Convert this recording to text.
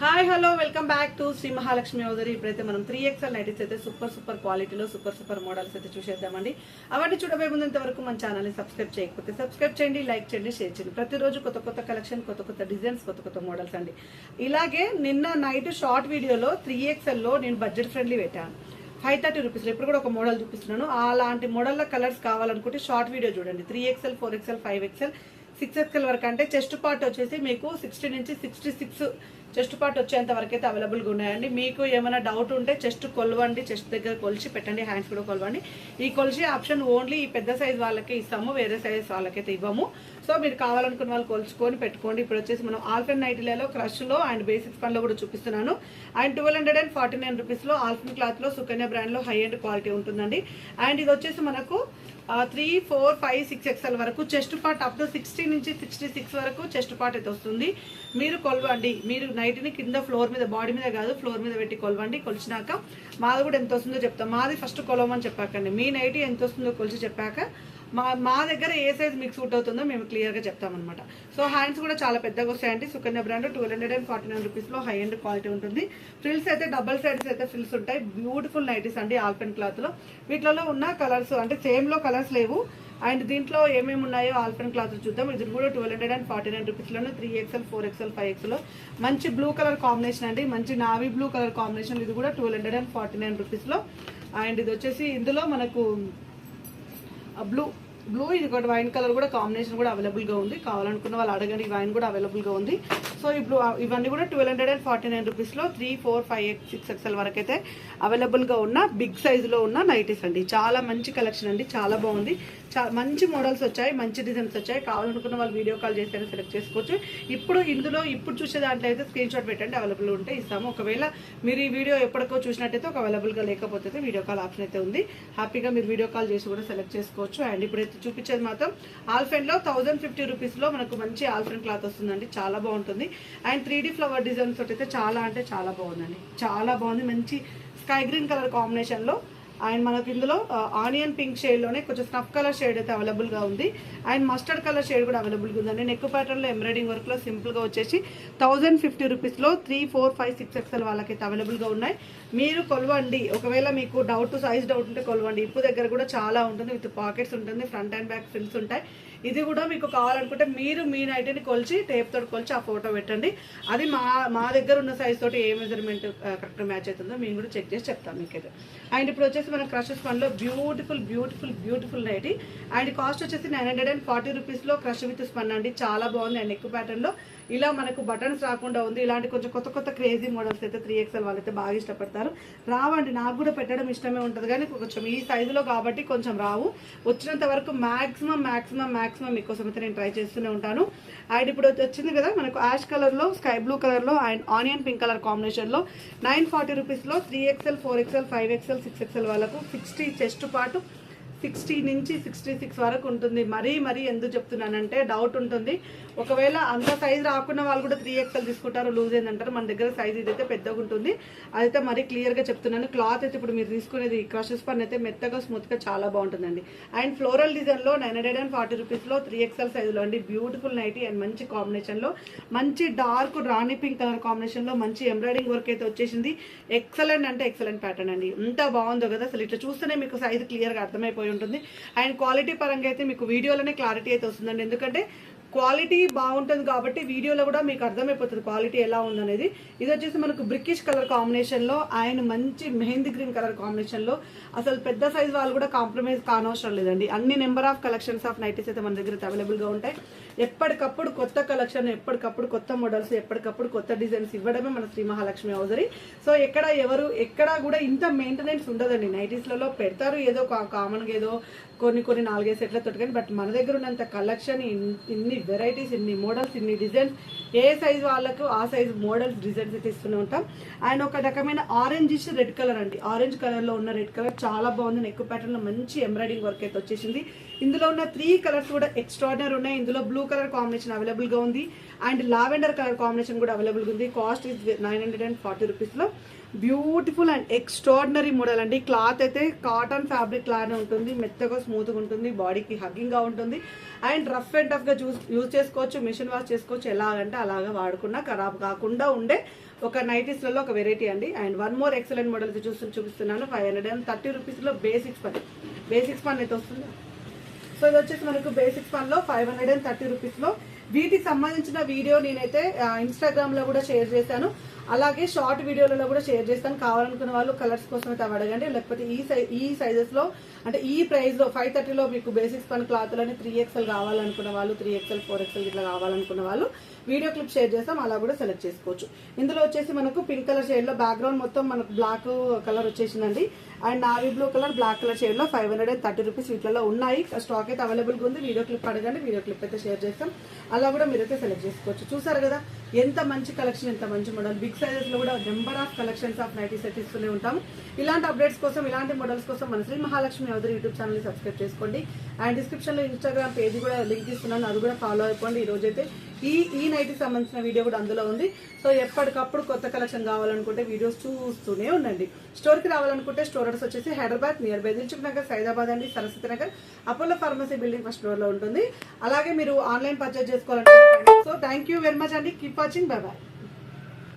Hi hello welcome back to Shri Mahalakshmi hosiery. ఇప్పుడైతే మనం 3XL nighties అయితే సూపర్ క్వాలిటీలో సూపర్ మోడల్స్ అయితే చూసేద్దామండి. అవన్నీ చూడబోయే ముందు వరకు మన ఛానల్ని సబ్స్క్రైబ్ చేయకపోతే సబ్స్క్రైబ్ చేయండి, లైక్ చేయండి, షేర్ చేయండి. ప్రతిరోజు కొత్త కలెక్షన్, కొత్త డిజైన్స్, కొత్త మోడల్స్ అండి. ఇలాగే నిన్న నైట్ షార్ట్ వీడియోలో 3XLలో నేను బడ్జెట్ ఫ్రెండ్లీ పెట్టాను 530 రూపీస్లో. ఇప్పుడు కూడా ఒక మోడల్ చూపిస్తున్నాను. అలాంటి మోడల్లో కలర్స్ కావాలనుకుంటే షార్ట్ వీడియో చూడండి. 3XL, 4XL, 5XL, 6XL వరకు. అంటే చెస్ట్ పార్ట్ వచ్చేసి మీకు 60 నుంచి 66 చెస్ట్ పార్ట్ వచ్చేంత వరకు అయితే అవైలబుల్గా ఉన్నాయండి. మీకు ఏమైనా డౌట్ ఉంటే చెస్ట్ కొలవండి, చెస్ట్ దగ్గర కొలిచి పెట్టండి, హ్యాండ్స్ కూడా కొలవండి. ఈ కొలిచి ఆప్షన్ ఓన్లీ ఈ పెద్ద సైజ్ వాళ్ళకే ఇస్తాము, వేరే సైజ్ వాళ్ళకైతే ఇవ్వము. సో మీరు కావాలనుకున్న వాళ్ళు కొలుచుకొని పెట్టుకోండి. ఇప్పుడు వచ్చేసి మనం ఆల్ఫెన్ నైటీలలో క్రష్లో అండ్ బేసిక్స్ పనిలో కూడా చూపిస్తున్నాను. అండ్ 1249 రూపీస్లో ఆల్ఫెన్ క్లాత్లో సుకన్య బ్రాండ్లో హై అండ్ క్వాలిటీ ఉంటుందండి. అండ్ ఇది వచ్చేసి మనకు 3, 4, 5, 6XL వరకు చెస్ట్ పార్ట్ అప్ టు 60 నుంచి 66 వరకు చెస్ట్ పార్ట్ అయితే వస్తుంది. మీరు కొలవండి. మీరు నైట్ని కింద ఫ్లోర్ మీద, బాడీ మీద కాదు ఫ్లోర్ మీద పెట్టి కొలవండి. కొలిచినాక మాది కూడా ఎంత వస్తుందో చెప్తాం. మాది ఫస్ట్ కొలవమని చెప్పాకండి, మీ నైట్ ఎంత వస్తుందో కొలిచి చెప్పాక మా దగ్గర ఏ సైజ్ మీకు సూట్ అవుతుందో మేము క్లియర్గా చెప్తామన్నమాట. సో హ్యాండ్స్ కూడా చాలా పెద్దగా వస్తాయండి. సుకన్య బ్రాండ్ 1249 రూపీస్లో హై అండ్ క్వాలిటీ ఉంటుంది. ఫ్రిల్స్ అయితే డబల్ సైడ్స్ అయితే ఫ్రిల్స్ ఉంటాయి. బ్యూటిఫుల్ నైటీస్ అండి ఆల్ఫెన్ క్లాత్లో. వీటిలో ఉన్న కలర్స్ అంటే సేమ్లో కలర్స్ లేవు. అండ్ దీంట్లో ఏమేమి ఉన్నాయో ఆల్ఫెన్ క్లాత్ చూద్దాం. ఇది కూడా 1249 రూపీస్లోనే 3XL, 4XL, 5XL మంచి బ్లూ కలర్ కాంబినేషన్ అండి. మంచి నావీ బ్లూ కలర్ కాంబినేషన్. ఇది కూడా 1249 రూపీస్లో. అండ్ ఇది వచ్చేసి ఇందులో మనకు బ్లూ ఇది కూడా వైన్ కలర్ కూడా కాంబినేషన్ కూడా అవైలబుల్గా ఉంది. కావాలనుకున్న వాళ్ళు అడగండి, వైన్ కూడా అవైలబుల్గా ఉంది. సో ఇప్పుడు ఇవన్నీ కూడా 1249 రూపీస్లో 3, 4, 5, 6XL వరకు అయితే అవైలబుల్గా ఉన్న బిగ్ సైజులో ఉన్న నైటీస్ అండి. చాలా మంచి కలెక్షన్ అండి, చాలా బాగుంది. మంచి మోడల్స్ వచ్చాయి, మంచి డిజైన్స్ వచ్చాయి. కావాలనుకున్న వాళ్ళు వీడియో కాల్ చేసి సెలెక్ట్ చేసుకోవచ్చు. ఇప్పుడు చూసే దాంట్లో అయితే స్క్రీన్ షాట్ పెట్టండి, అవైలబుల్ ఉంటే ఇస్తాము. ఒకవేళ మీరు ఈ వీడియో ఎప్పటికో చూసినట్టయితే ఒక అవైలబుల్గా లేకపోతే వీడియో కాల్ ఆప్షన్ అయితే ఉంది. హ్యాపీగా మీరు వీడియో కాల్ చేసి కూడా సెలెక్ట్ చేసుకోవచ్చు. అండ్ ఇప్పుడైతే చూపించేది మాత్రం ఆల్ఫెన్లో 1050 రూపీస్లో మనకు మంచి ఆల్ఫెన్ క్లాత్ వస్తుందండి. చాలా బాగుంటుంది. అండ్ 3D ఫ్లవర్ డిజైన్స్ తోటి అయితే చాలా అంటే చాలా బాగుందండి. చాలా బాగుంది. మంచి స్కై గ్రీన్ కలర్ కాంబినేషన్లో. అండ్ మనకి ఇందులో ఆనియన్ పింక్ షేడ్లోనే కొంచెం స్నఫ్ కలర్ షేడ్ అయితే అవైలబుల్గా ఉంది. అండ్ మస్టర్డ్ కలర్ షేడ్ కూడా అవైలబుల్గా ఉందండి. నెక్ ప్యాటర్న్లో ఎంబ్రాయిడింగ్ వర్క్లో సింపుల్గా వచ్చేసి 1050 రూపీస్లో 3, 4, 5, 6XL వాళ్ళకైతే అవైలబుల్గా ఉన్నాయి. మీరు కొలవండి. ఒకవేళ మీకు సైజ్ డౌట్ ఉంటే కొలవండి. ఇప్పు దగ్గర కూడా చాలా ఉంటుంది. విత్ పాకెట్స్ ఉంటుంది, ఫ్రంట్ అండ్ బ్యాక్ ఫ్రిల్స్ ఉంటాయి. ఇది కూడా మీకు కావాలనుకుంటే మీరు మీ నైటీని కొలిచి టేప్ తోటి కొలిచి ఆ ఫోటో పెట్టండి. అది మా దగ్గర ఉన్న సైజ్ తోటి ఏ మెజర్మెంట్ కరెక్ట్ మ్యాచ్ అవుతుందో మేము కూడా చెక్ చేసి చెప్తాం మీకైతే. అండ్ ఇప్పుడు వచ్చేసి మన క్రషెస్ పనిలో బ్యూటిఫుల్ నైటీ. అండ్ కాస్ట్ వచ్చేసి 940 రూపీస్లో క్రష్ విత్ స్పన్ అండి. చాలా బాగుంది. అండ్ నెక్ ప్యాటర్న్లో ఇలా మనకు బటన్స్ రాకుండా ఉంది. ఇలాంటి కొంచెం కొత్త క్రేజీ మోడల్స్ అయితే 3XL వాళ్ళైతే బాగా ఇష్టపడతారు. రావండి, నాకు కూడా పెట్టడం ఇష్టమే ఉంటుంది, కానీ కొంచెం ఈ సైజులో కాబట్టి కొంచెం రావు. వచ్చినంత వరకు మ్యాక్సిమం మీకోసం అయితే నేను ట్రై చేస్తూనే ఉంటాను. అండ్ ఇప్పుడు వచ్చింది కదా మనకు యాష్ కలర్లో, స్కై బ్లూ కలర్లో అండ్ ఆనియన్ పింక్ కలర్ కాంబినేషన్లో 940 రూపీస్లో 3XL, 4XL, 5XL, 6XL వాళ్ళకు 60 చెస్ట్ పాటు 60 నుంచి 66 వరకు ఉంటుంది. మరీ ఎందుకు చెప్తున్నానంటే డౌట్ ఉంటుంది. ఒకవేళ అంత సైజ్ రాకున్న వాళ్ళు కూడా 3XL తీసుకుంటారు, లూజ్ అయిందంటారు. మన దగ్గర సైజ్ ఇదైతే పెద్దగా ఉంటుంది. అదైతే మరీ క్లియర్గా చెప్తున్నాను. క్లాత్ అయితే ఇప్పుడు మీరు తీసుకునేది క్రషెస్ పని అయితే మెత్తగా స్మూత్గా చాలా బాగుంటుందండి. అండ్ ఫ్లోరల్ డిజైన్లో 940 రూపీస్లో 3XL సైజులో అండి. బ్యూటిఫుల్ నైటీ అండ్ మంచి కాంబినేషన్లో, మంచి డార్క్ రాణి పింక్ కలర్ కాంబినేషన్లో మంచి ఎంబ్రాయిడింగ్ వర్క్ అయితే వచ్చేసింది. ఎక్సలెంట్ అంటే ఎక్సలెంట్ ప్యాటర్న్ అండి. ఎంత బాగుందో కదా అసలు. ఇట్లా చూస్తేనే మీకు సైజ్ క్లియర్గా అర్థమైపోయి ఉంటుంది. అండ్ క్వాలిటీ పరంగా అయితే మీకు వీడియోలోనే క్లారిటీ అయితే వస్తుందండి. ఎందుకంటే క్వాలిటీ బాగుంటుంది కాబట్టి వీడియోలో కూడా మీకు అర్థమైపోతుంది క్వాలిటీ ఎలా ఉందనేది. ఇది వచ్చేసి మనకు బ్రికిష్ కలర్ కాంబినేషన్లో అండ్ మంచి మెహందీ గ్రీన్ కలర్ కాంబినేషన్లో. అసలు పెద్ద సైజ్ వాళ్ళు కూడా కాంప్రమైజ్ కానవసరం లేదండి. అన్ని number of collections of nighties అయితే మన దగ్గర అవైలబుల్గా ఉంటాయి. ఎప్పటికప్పుడు కొత్త కలెక్షన్, ఎప్పటికప్పుడు కొత్త మోడల్స్, ఎప్పటికప్పుడు కొత్త డిజైన్స్ ఇవ్వడమే మన శ్రీ మహాలక్ష్మి హౌజరీ. సో ఎక్కడా కూడా ఇంత మెయింటెనెన్స్ ఉండదండి. నైటీస్లలో పెడతారు ఏదో కామన్గా ఏదో కొన్ని 4-5 సెట్లతో, కానీ బట్ మన దగ్గర ఉన్నంత కలెక్షన్, ఇన్ని వెరైటీస్, ఇన్ని మోడల్స్, ఇన్ని డిజైన్స్, ఏ సైజ్ వాళ్ళకు ఆ సైజ్ మోడల్స్ డిజైన్స్ అయితే ఇస్తూనే ఉంటాం. అండ్ ఒక రకమైన ఆరెంజిష్ రెడ్ కలర్ అండి. ఆరెంజ్ కలర్లో ఉన్న రెడ్ కలర్ చాలా బాగుంది. నెక్ ప్యాటర్న్లో మంచి ఎంబ్రాయిడింగ్ వర్క్ అయితే వచ్చేసింది. ఇందులో ఉన్న 3 కలర్స్ కూడా ఎక్స్ట్రాడినరీ ఉన్నాయి. ఇందులో బ్లూ కలర్ కాంబినేషన్ అవైలబుల్గా ఉంది అండ్ లావెండర్ కలర్ కాంబినేషన్ కూడా అవైలబుల్గా ఉంది. కాస్ట్ ఇస్ 940 రూపీస్లో బ్యూటిఫుల్ అండ్ ఎక్స్ట్రాడినరీ మోడల్ అండి. క్లాత్ అయితే కాటన్ ఫ్యాబ్రిక్ లానే ఉంటుంది, మెత్తగా స్మూత్గా ఉంటుంది, బాడీకి హగ్గింగ్గా ఉంటుంది అండ్ రఫ్ అండ్ టఫ్గా యూజ్ చేసుకోవచ్చు, మిషన్ వాష్ చేసుకోవచ్చు, ఎలాగంటే అలాగా వాడుకున్నా ఖరాబ్ కాకుండా ఉండే ఒక నైటీస్లలో ఒక వెరైటీ అండి. And one more excellent model చూపిస్తున్నాను. 530 రూపీస్లో బేసిక్స్ పన్ అయితే వస్తుంది. సో ఇది వచ్చేసి మనకు బేసిక్స్ పన్లో 530 రూపీస్లో. వీటికి సంబంధించిన వీడియో నేనైతే ఇన్స్టాగ్రామ్లో కూడా షేర్ చేశాను, అలాగే షార్ట్ వీడియోలలో కూడా షేర్ చేస్తాను. కావాలనుకున్న వాళ్ళు కలర్స్ కోసం అయితే అవి అడగండి. లేకపోతే ఈ సైజెస్లో అంటే ఈ ప్రైస్లో 530లో మీకు బేసిక్స్ పన్ క్లాత్లని 3XL కావాలనుకున్న వాళ్ళు, 3XL 4XL ఇట్లా కావాలనుకున్న వాళ్ళు వీడియో క్లిప్ షేర్ చేస్తాం, అలా కూడా సెలెక్ట్ చేసుకోవచ్చు. ఇందులో వచ్చేసి మనకు పింక్ కలర్ షేడ్లో బ్యాక్గ్రౌండ్ మొత్తం మనకు బ్లాక్ కలర్ వచ్చేసిందండి and navy blue colour black colour షేడ్లో 530 రూపీస్ వీటిలో ఉన్నాయి. స్టాక్ అయితే అవైలబుల్గా ఉంది. వీడియో క్లిప్ అడగండి, వీడియో క్లిప్ అయితే షేర్ చేస్తాం, అలా కూడా మీరైతే సెలెక్ట్ చేసుకోవచ్చు. చూసారు కదా ఎంత మంచి కలెక్షన్, ఎంత మంచి మోడల్. బిగ్ సైజెస్లో కూడా number of collections of nighties అయితే ఇస్తూనే ఉంటాము. ఇలాంటి అప్డేట్స్ కోసం, ఇలాంటి మోడల్స్ కోసం మన శ్రీ మహాలక్ష్మి అవధరి యూట్యూబ్ ఛానల్ని సబ్స్క్రైబ్ చేసుకోండి అండ్ డిస్క్రిప్షన్లో ఇన్స్టాగ్రామ్ పేజ్ కూడా లింక్ ఇస్తున్నాను, అది కూడా ఫాలో అయిపోండి. ఈ రోజైతే ఈ నైట్కి సంబంధించిన వీడియో కూడా అందులో ఉంది. సో ఎప్పటికప్పుడు కొత్త కలెక్షన్ కావాలనుకుంటే వీడియోస్ చూస్తూనే ఉండండి. స్టోర్కి రావాలనుకుంటే స్టోర్ అడ్రస్ వచ్చేసి హైదరాబాద్ నియర్ బై దిల్సుఖ్ నగర్, సైదాబాద్ అండి, Saraswati Nagar, Apollo pharmacy building first ఫ్లోర్లో ఉంటుంది. అలాగే మీరు ఆన్లైన్ పర్చేజ్ చేసుకోవాలనుకుంటే. So thank you very much అండి. Keep watching, bye bye.